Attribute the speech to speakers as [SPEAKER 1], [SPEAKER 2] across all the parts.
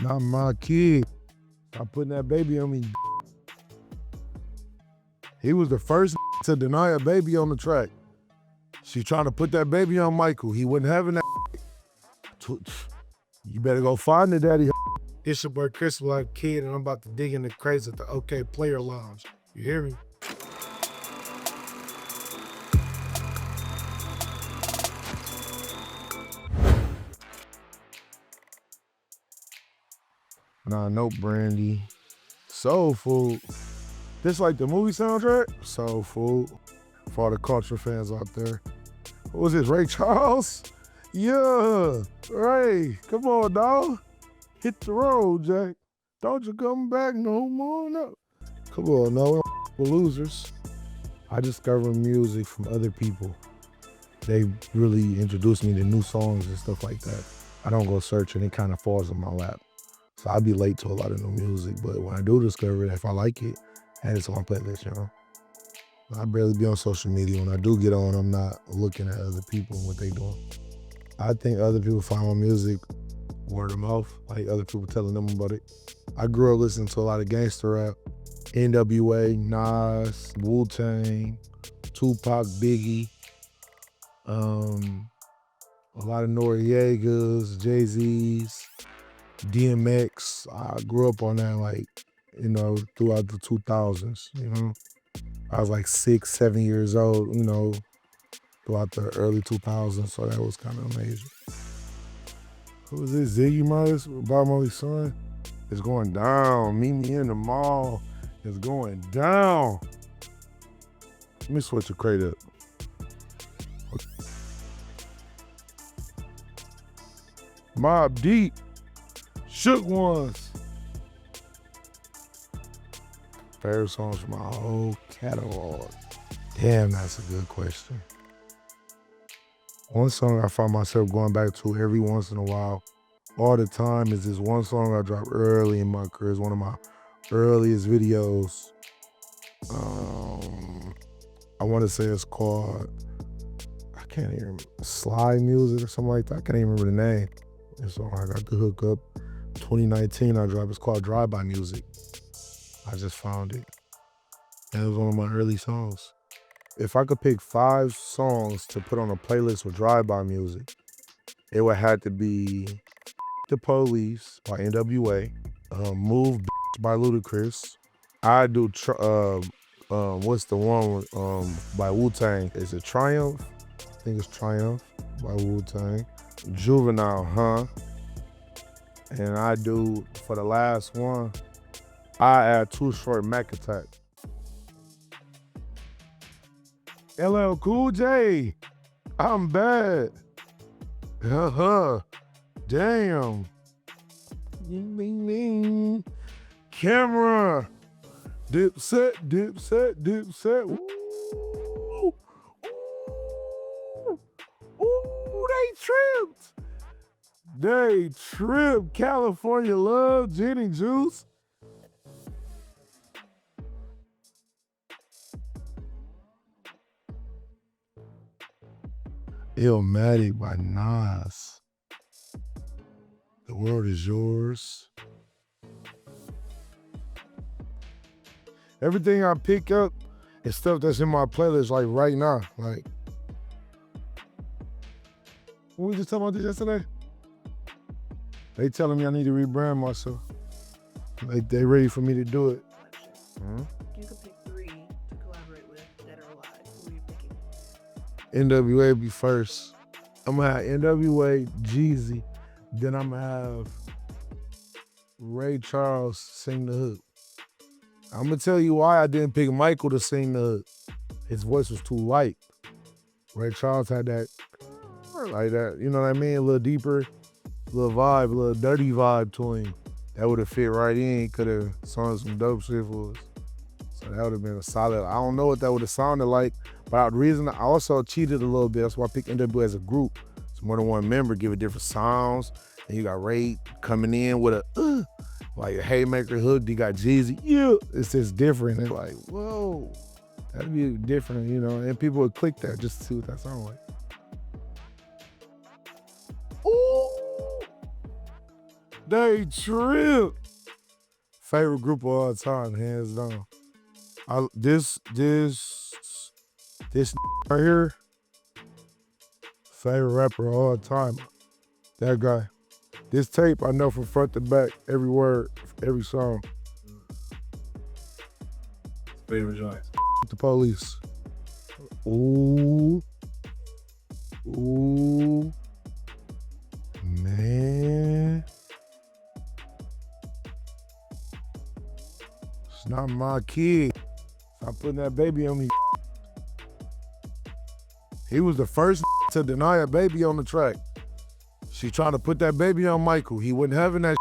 [SPEAKER 1] Not my kid. Stop putting that baby on me. He was the first to deny a baby on the track. She trying to put that baby on Michael. He wasn't having that. You better go find the daddy. It's your boy KRISPYLIFE KIDD, and I'm about to dig in the crates at the Okayplayer lounge. You hear me? Nah, no brandy. Soul food. This like the movie soundtrack? Soul food. For all the culture fans out there. What was this, Ray Charles? Yeah, Ray, come on, dawg. Hit the road, Jack. Don't you come back no more, no. Come on, no, we're losers. I discover music from other people. They really introduce me to new songs and stuff like that. I don't go searching, it kind of falls in my lap. So I'll be late to a lot of new music, but when I do discover it, if I like it, add it to my playlist, you know? I barely be on social media. When I do get on, I'm not looking at other people and what they doing. I think other people find my music word of mouth, like other people telling them about it. I grew up listening to a lot of gangster rap. N.W.A, Nas, Wu-Tang, Tupac, Biggie, a lot of Noriegas, Jay-Z's, DMX. I grew up on that, like, you know, throughout the 2000s, you know. I was like 6, 7 years old, you know, throughout the early 2000s, so that was kind of amazing. Who was this, Ziggy Marley's Bob Marley's son? It's going down. Meet me in the mall. It's going down. Let me switch the crate up. Mobb Deep. Shook Ones. Favorite songs from my whole catalog. Damn, that's a good question. One song I find myself going back to every once in a while, all the time, is this one song I dropped early in my career. It's one of my earliest videos. I want to say it's called, I can't even remember, Sly Music or something like that. I can't even remember the name. It's song I got the hook up. 2019 I dropped. It's called Drive-By Music. I just found it. And it was one of my early songs. If I could pick 5 songs to put on a playlist with drive-by music, it would have to be The Police by N.W.A, Move by Ludacris. I do, what's the one by Wu-Tang? Is it Triumph? I think it's Triumph by Wu-Tang. Juvenile, huh? And I do, for the last one, I add Too Short, Mac Attack. LL Cool J, I'm bad. Damn. Ding, ding, ding. Camera. Dipset, Dipset, Dipset. Ooh. Ooh, they tripped. They tripped. California Love, Gin and Juice. Illmatic by Nas. The World Is Yours. Everything I pick up is stuff that's in my playlist like right now. Like, what we just talking about this yesterday? They telling me I need to rebrand myself. Like, they ready for me to do it.
[SPEAKER 2] You could pick 3 to collaborate with, dead or alive. Who are you picking?
[SPEAKER 1] N.W.A be first. I'm gonna have N.W.A, Jeezy. Then I'm gonna have Ray Charles sing the hook. I'm gonna tell you why I didn't pick Michael to sing the hook. His voice was too light. Ray Charles had that, like that, you know what I mean? A little deeper, little vibe, a little dirty vibe to him. That would have fit right in. Could have sung some dope shit for us. So that would have been a solid. I don't know what that would have sounded like, but the reason I also cheated a little bit, that's why I picked N.W.A as a group. So more than one member, give it different sounds. And you got Ray coming in with a, like a haymaker hook. You got Jeezy, yeah. It's just different. It's like, whoa, that'd be different, you know? And people would click that just to see what that sounds like. Ooh, They trip. Favorite group of all time, hands down. This right here. Favorite rapper of all time. That guy. This tape I know from front to back, every word, every song.
[SPEAKER 3] Favorite joint.
[SPEAKER 1] The Police. Ooh. Ooh. Man. It's not my kid. Stop putting that baby on me. He was the first to deny a baby on the track. She trying to put that baby on Michael. He wasn't having that.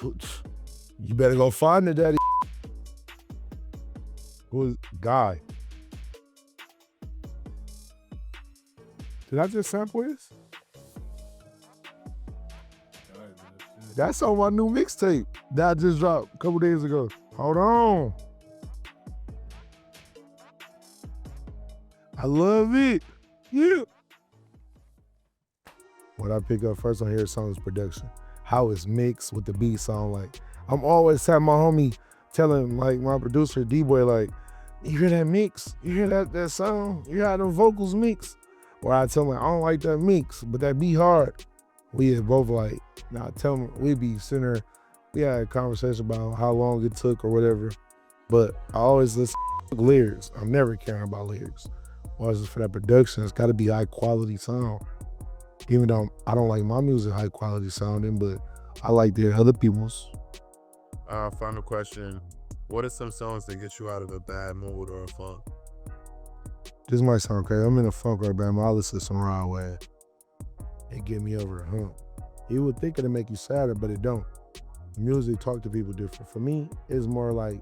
[SPEAKER 1] You better go find the daddy. Who's Guy? Did I just sample this? That's on my new mixtape that I just dropped a couple days ago. Hold on. I love it. Yeah. What I pick up first on here is song's production. How it's mixed, what the beat sound like. I'm always having my homie telling like my producer D-Boy like, you hear that mix? You hear that sound? You hear how them vocals mix? Or I tell him like, I don't like that mix, but that beat hard. We had both like, nah, tell him we be sitting there. We had a conversation about how long it took or whatever. But I always listen to lyrics. I'm never caring about lyrics. Always for that production, it's gotta be high quality sound. Even though I don't like my music high quality sounding, but I like the other people's.
[SPEAKER 4] Final question. What are some songs that get you out of a bad mood or a funk?
[SPEAKER 1] This might sound crazy. I'm in a funk right now, but I listen to some N.W.A. It get me over the hump. You would think it'd make you sadder, but it don't. Music talk to people different. For me, it's more like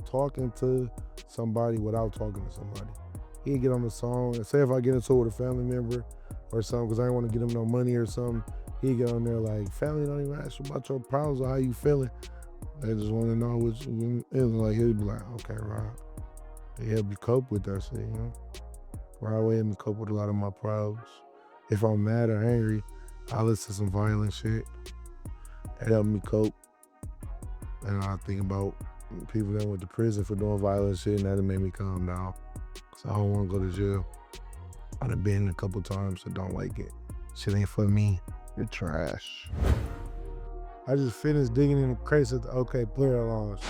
[SPEAKER 1] talking to somebody without talking to somebody. He'd get on the song, and say if I get into it with a family member or something, because I didn't want to get him no money or something, he'd get on there like, family don't even ask you about your problems or how you feeling. They just want to know what you, it was like, he'd be like, okay, Rob. They help you cope with that shit, you know? N.W.A. help me cope with a lot of my problems. If I'm mad or angry, I listen to some violent shit. It helped me cope. And I think about people that went to prison for doing violent shit, and that made me calm down. Cause I don't want to go to jail. I done been a couple times, so don't like it. Shit ain't for me. You're trash. I just finished digging in the crates at the Okayplayer launch.